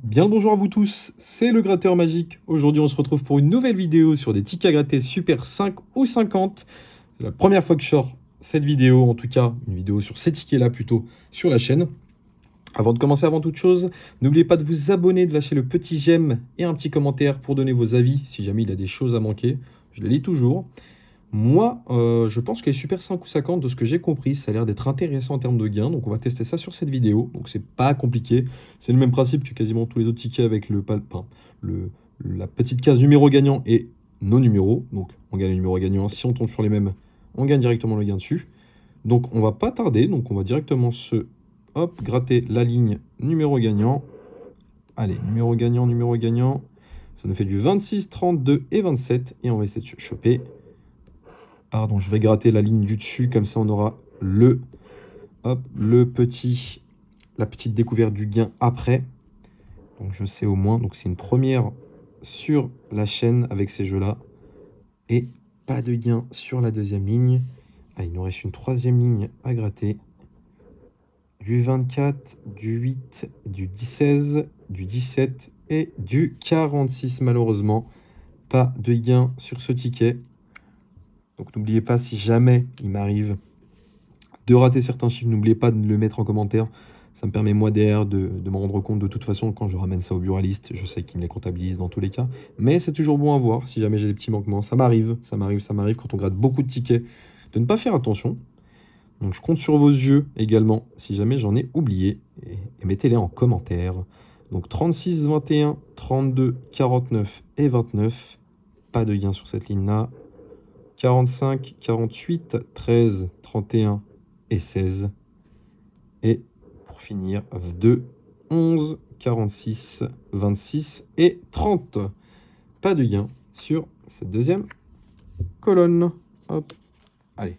Bien le bonjour à vous tous, c'est le gratteur magique. Aujourd'hui on se retrouve pour une nouvelle vidéo sur des tickets à gratter Super 5 ou 50. C'est la première fois que je sors cette vidéo, en tout cas une vidéo sur ces tickets là plutôt sur la chaîne. Avant de commencer, avant toute chose, n'oubliez pas de vous abonner, de lâcher le petit j'aime et un petit commentaire pour donner vos avis si jamais il y a des choses à manquer. Je les lis toujours. Moi, je pense que les Super 5 ou 50, de ce que j'ai compris, ça a l'air d'être intéressant en termes de gains. Donc on va tester ça sur cette vidéo. Donc c'est pas compliqué. C'est le même principe que quasiment tous les autres tickets avec la petite case numéro gagnant et nos numéros. Donc on gagne le numéro gagnant. Si on tombe sur les mêmes, on gagne directement le gain dessus. Donc on va pas tarder. Donc on va directement gratter la ligne numéro gagnant. Allez, numéro gagnant, numéro gagnant. Ça nous fait du 26, 32 et 27. Et on va essayer de choper. Pardon, je vais gratter la ligne du dessus, comme ça on aura la petite découverte du gain après. Donc je sais au moins, donc c'est une première sur la chaîne avec ces jeux-là. Et pas de gain sur la deuxième ligne. Ah, il nous reste une troisième ligne à gratter. Du 24, du 8, du 16, du 17 et du 46 malheureusement. Pas de gain sur ce ticket. Donc n'oubliez pas, si jamais il m'arrive de rater certains chiffres, n'oubliez pas de le mettre en commentaire. Ça me permet moi derrière de me rendre compte de toute façon quand je ramène ça au buraliste. Je sais qu'il me les comptabilise dans tous les cas. Mais c'est toujours bon à voir si jamais j'ai des petits manquements. Ça m'arrive quand on gratte beaucoup de tickets de ne pas faire attention. Donc je compte sur vos yeux également si jamais j'en ai oublié. Et mettez-les en commentaire. Donc 36, 21, 32, 49 et 29. Pas de gain sur cette ligne-là. 45, 48, 13, 31 et 16. Et pour finir, 2, 11, 46, 26 et 30. Pas de gain sur cette deuxième colonne. Hop. Allez,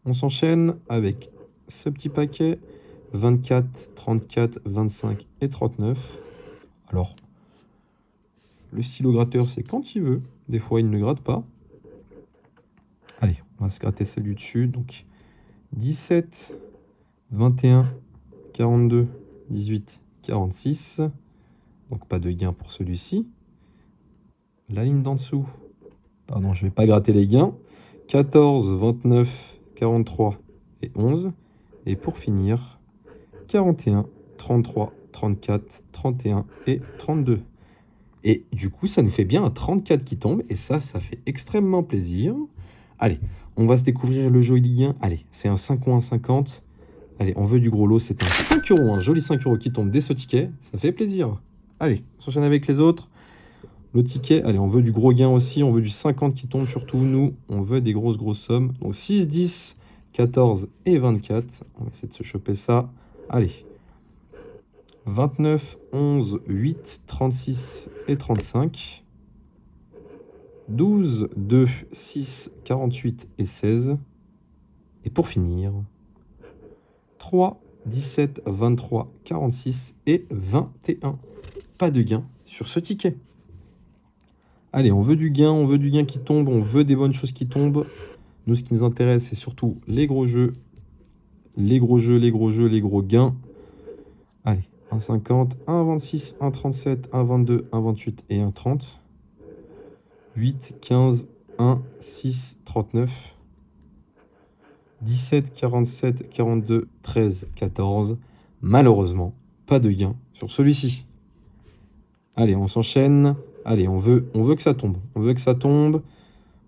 on s'enchaîne avec ce petit paquet. 24, 34, 25 et 39. Alors, le stylo gratteur, c'est quand il veut. Des fois, il ne gratte pas. Allez, on va se gratter celle du dessus. Donc, 17, 21, 42, 18, 46. Donc, pas de gain pour celui-ci. La ligne d'en dessous. Pardon, je ne vais pas gratter les gains. 14, 29, 43 et 11. Et pour finir, 41, 33, 34, 31 et 32. Et du coup, ça nous fait bien un 34 qui tombe. Et ça fait extrêmement plaisir. Allez, on va se découvrir le joli gain. Allez, c'est un 5 ou un 50. Allez, on veut du gros lot. C'est un 5 euros, un joli 5 euros qui tombe dès ce ticket. Ça fait plaisir. Allez, on s'enchaîne avec les autres. Le ticket, allez, on veut du gros gain aussi. On veut du 50 qui tombe surtout. Nous, on veut des grosses sommes. Donc 6, 10, 14 et 24. On va essayer de se choper ça. Allez. 29, 11, 8, 36 et 35. 12, 2, 6, 48 et 16. Et pour finir, 3, 17, 23, 46 et 21. Pas de gain sur ce ticket. Allez, on veut du gain qui tombe, on veut des bonnes choses qui tombent. Nous, ce qui nous intéresse, c'est surtout les gros jeux, les gros gains. Allez, 1,50, 1,26, 1,37, 1,22, 1,28 et 1,30. 8, 15, 1, 6, 39. 17, 47, 42, 13, 14. Malheureusement, pas de gain sur celui-ci. Allez, on s'enchaîne. Allez, on veut que ça tombe. On veut que ça tombe.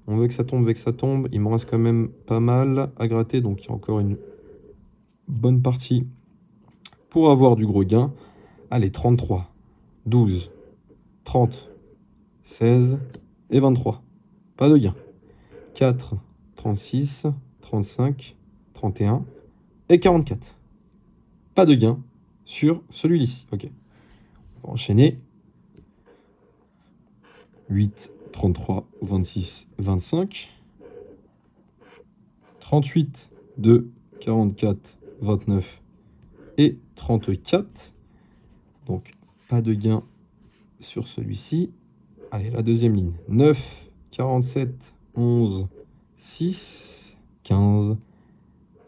On veut que ça tombe. Il me reste quand même pas mal à gratter. Donc, il y a encore une bonne partie pour avoir du gros gain. Allez, 33, 12, 30, 16 et 23. Pas de gain. 4, 36, 35, 31 et 44. Pas de gain sur celui-ci. Ok. On va enchaîner. 8, 33, 26, 25. 38, 2, 44, 29 et 34. Donc, pas de gain sur celui-ci. Allez, la deuxième ligne. 9, 47, 11, 6, 15.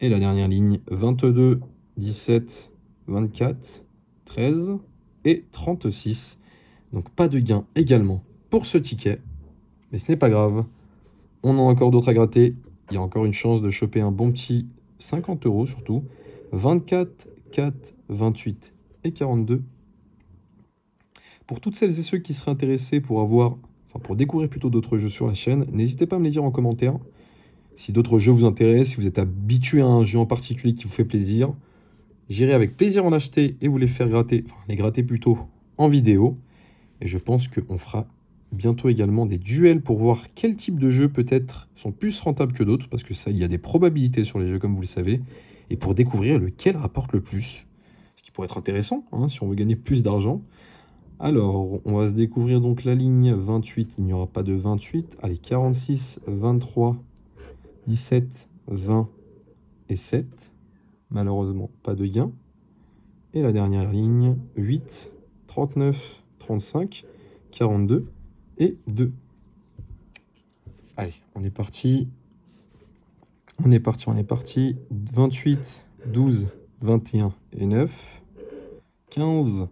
Et la dernière ligne, 22, 17, 24, 13 et 36. Donc pas de gain également pour ce ticket. Mais ce n'est pas grave. On a encore d'autres à gratter. Il y a encore une chance de choper un bon petit 50 € surtout. 24, 4, 28 et 42. Pour toutes celles et ceux qui seraient intéressés pour découvrir plutôt d'autres jeux sur la chaîne, n'hésitez pas à me les dire en commentaire. Si d'autres jeux vous intéressent, si vous êtes habitué à un jeu en particulier qui vous fait plaisir, j'irai avec plaisir en acheter et vous les faire gratter, enfin les gratter plutôt en vidéo. Et je pense qu'on fera bientôt également des duels pour voir quel type de jeux peut-être sont plus rentables que d'autres, parce que ça, il y a des probabilités sur les jeux comme vous le savez, et pour découvrir lequel rapporte le plus, ce qui pourrait être intéressant hein, si on veut gagner plus d'argent. Alors, on va se découvrir donc la ligne 28, il n'y aura pas de 28. Allez, 46, 23, 17, 20 et 7. Malheureusement, pas de gain. Et la dernière ligne, 8, 39, 35, 42 et 2. Allez, on est parti. On est parti. 28, 12, 21 et 9. 15,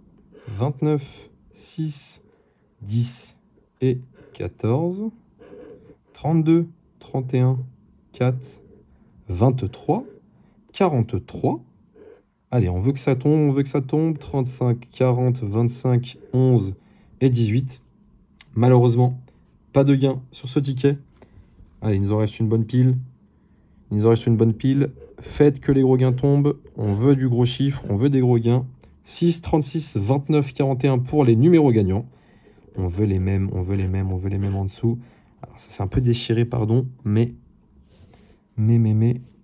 29, 6, 10 et 14. 32, 31, 4, 23, 43. Allez, on veut que ça tombe. 35, 40, 25, 11 et 18. Malheureusement, pas de gain sur ce ticket. Allez, il nous en reste une bonne pile. Faites que les gros gains tombent. On veut du gros chiffre, on veut des gros gains. 6, 36, 29, 41 pour les numéros gagnants. On veut les mêmes en dessous. Alors, ça s'est un peu déchiré, pardon, mais...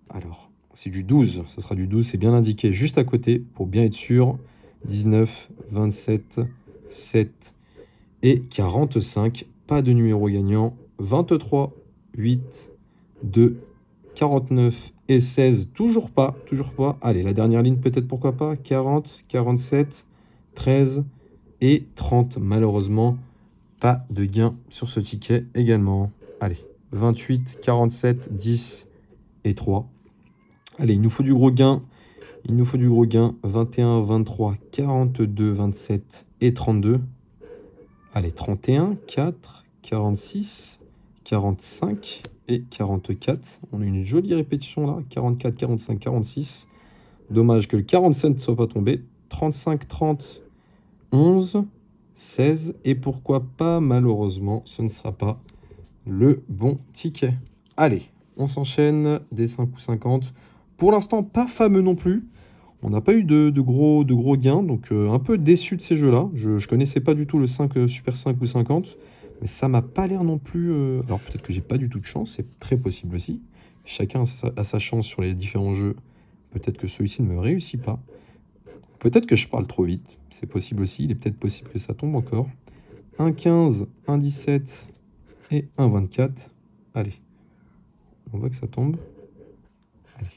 Alors, c'est du 12. Ça sera du 12, c'est bien indiqué juste à côté pour bien être sûr. 19, 27, 7 et 45. Pas de numéro gagnant. 23, 8, 2, 49 et 16. Toujours pas. Allez, la dernière ligne peut-être, pourquoi pas. 40, 47, 13 et 30. Malheureusement, pas de gain sur ce ticket également. Allez, 28, 47, 10 et 3. Allez, il nous faut du gros gain. 21, 23, 42, 27 et 32. Allez, 31, 4, 46, 45 et 44. On a une jolie répétition là. 44, 45, 46. Dommage que le 47 ne soit pas tombé. 35, 30, 11, 16. Et pourquoi pas, malheureusement, ce ne sera pas le bon ticket. Allez, on s'enchaîne des 5 ou 50. Pour l'instant, pas fameux non plus. On n'a pas eu de gros gains, donc un peu déçu de ces jeux-là. Je ne connaissais pas du tout le 5 Super 5 ou 50, mais ça m'a pas l'air non plus... Alors peut-être que j'ai pas du tout de chance, c'est très possible aussi. Chacun a sa chance sur les différents jeux. Peut-être que celui-ci ne me réussit pas. Peut-être que je parle trop vite, c'est possible aussi. Il est peut-être possible que ça tombe encore. 1 15, 1 17 et 1 24. Allez, on voit que ça tombe. Allez.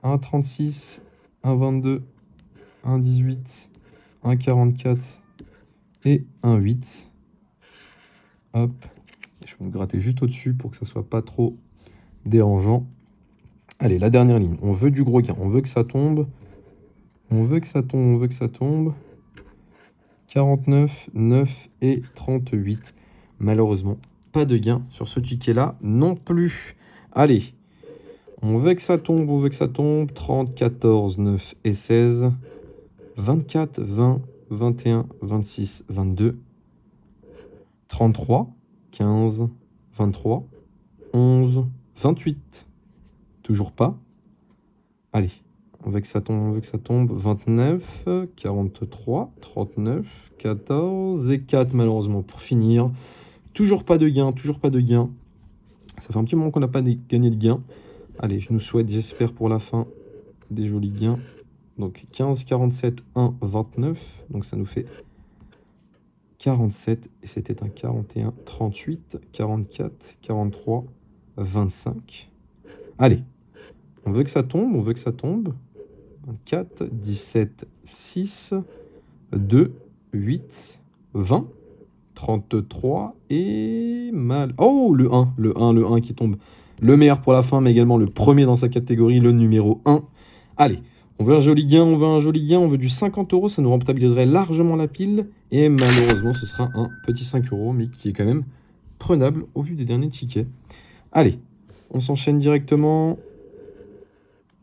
1 36, 1 22, 1 18, 1 44 et 1 8. Hop, je vais me gratter juste au-dessus pour que ça soit pas trop dérangeant. Allez, la dernière ligne, on veut du gros gain, on veut que ça tombe. 49, 9 et 38. Malheureusement, pas de gain sur ce ticket-là non plus. Allez, on veut que ça tombe. 30, 14, 9 et 16. 24, 20, 21, 26, 22. 33, 15, 23, 11, 28. Toujours pas. Allez, on veut que ça tombe. 29, 43, 39, 14 et 4 malheureusement pour finir. Toujours pas de gain. Ça fait un petit moment qu'on n'a pas gagné de gain. Allez, je nous souhaite, j'espère pour la fin, des jolis gains. Donc 15, 47, 1, 29. Donc ça nous fait 47. Et c'était un 41, 38, 44, 43, 25. Allez, on veut que ça tombe. 24, 17, 6, 2, 8, 20, 33 et mal. Oh, le 1 qui tombe. Le meilleur pour la fin, mais également le premier dans sa catégorie, le numéro 1. Allez, On veut un joli gain, on veut un joli gain, on veut du 50 €, ça nous rentabiliserait largement la pile. Et malheureusement, ce sera un petit 5 €, mais qui est quand même prenable au vu des derniers tickets. Allez, on s'enchaîne directement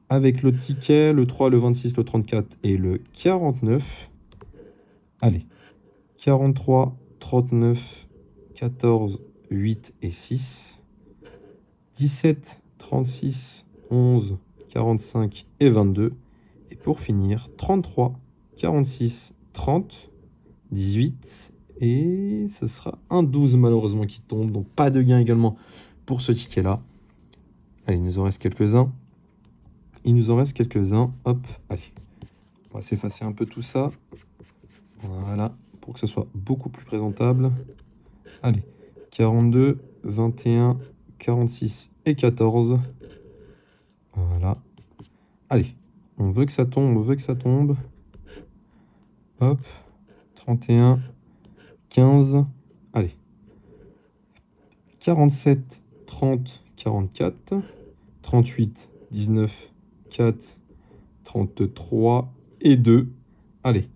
avec le ticket, le 3, le 26, le 34 et le 49. Allez, 43, 39, 14, 8 et 6. 17, 36, 11, 45 et 22. Et pour finir, 33, 46, 30, 18 et ce sera un 12 malheureusement qui tombe. Donc pas de gain également pour ce ticket-là. Allez, il nous en reste quelques-uns. Il nous en reste quelques-uns. Hop, allez. On va s'effacer un peu tout ça. Voilà, pour que ce soit beaucoup plus présentable. Allez, 42, 21, 46 et 14. Voilà. Allez, on veut que ça tombe, on veut que ça tombe. Hop, 31, 15. Allez. 47, 30, 44. 38, 19, 4, 33 et 2. Allez.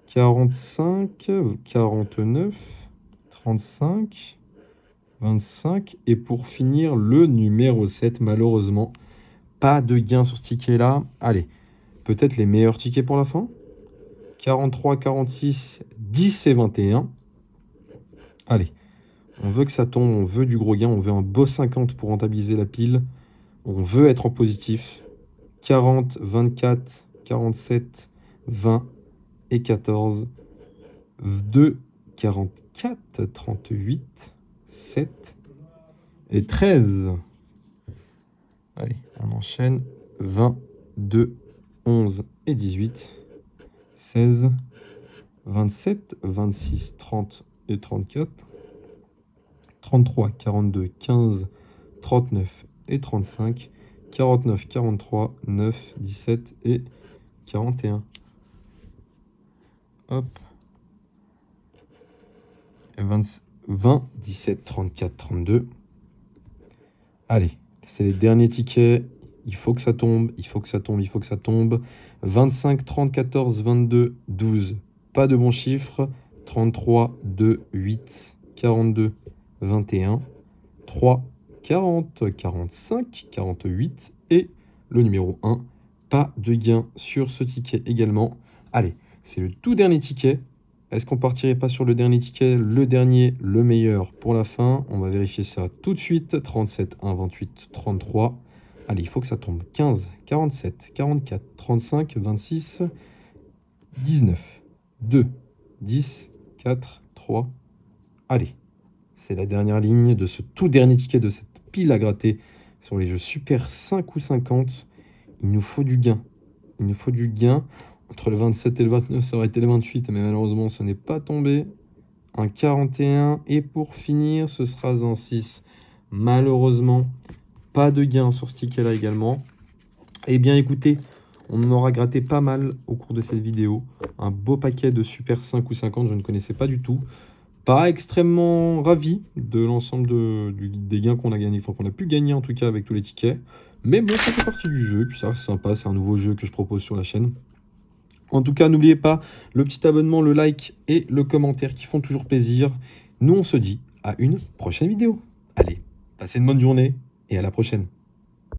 45, 49, 35, 25. Et pour finir, le numéro 7, malheureusement. Pas de gain sur ce ticket-là. Allez, peut-être les meilleurs tickets pour la fin. 43, 46, 10 et 21. Allez, on veut que ça tombe, on veut du gros gain, on veut un beau 50 pour rentabiliser la pile. On veut être en positif. 40, 24, 47, 20 et 14. 2, 44, 38, 7 et 13. Allez, on enchaîne. 20, 2, 11 et 18. 16, 27, 26, 30 et 34. 33, 42, 15, 39 et 35. 49, 43, 9, 17 et 41. Hop. 20, 17, 34, 32. Allez, c'est les derniers tickets. Il faut que ça tombe, il faut que ça tombe, il faut que ça tombe. 25, 30, 14, 22, 12. Pas de bons chiffres. 33, 2, 8, 42, 21. 3, 40, 45, 48. Et le numéro 1. Pas de gain sur ce ticket également. Allez, c'est le tout dernier ticket. Est-ce qu'on partirait pas sur le dernier ticket, le dernier, le meilleur pour la fin? On va vérifier ça tout de suite. 37, 1, 28, 33. Allez, il faut que ça tombe. 15, 47, 44, 35, 26, 19, 2, 10, 4, 3. Allez, c'est la dernière ligne de ce tout dernier ticket de cette pile à gratter sur les jeux Super 5 ou 50. Il nous faut du gain. Il nous faut du gain. Entre le 27 et le 29, ça aurait été le 28, mais malheureusement, ce n'est pas tombé. Un 41. Et pour finir, ce sera un 6. Malheureusement, pas de gain sur ce ticket-là également. Eh bien, écoutez, on en aura gratté pas mal au cours de cette vidéo. Un beau paquet de Super 5 ou 50, je ne connaissais pas du tout. Pas extrêmement ravi de l'ensemble des gains qu'on a gagnés, enfin qu'on a pu gagner en tout cas avec tous les tickets. Mais bon, ça fait partie du jeu, puis ça c'est sympa, c'est un nouveau jeu que je propose sur la chaîne. En tout cas, n'oubliez pas le petit abonnement, le like et le commentaire qui font toujours plaisir. Nous, on se dit à une prochaine vidéo. Allez, passez une bonne journée et à la prochaine.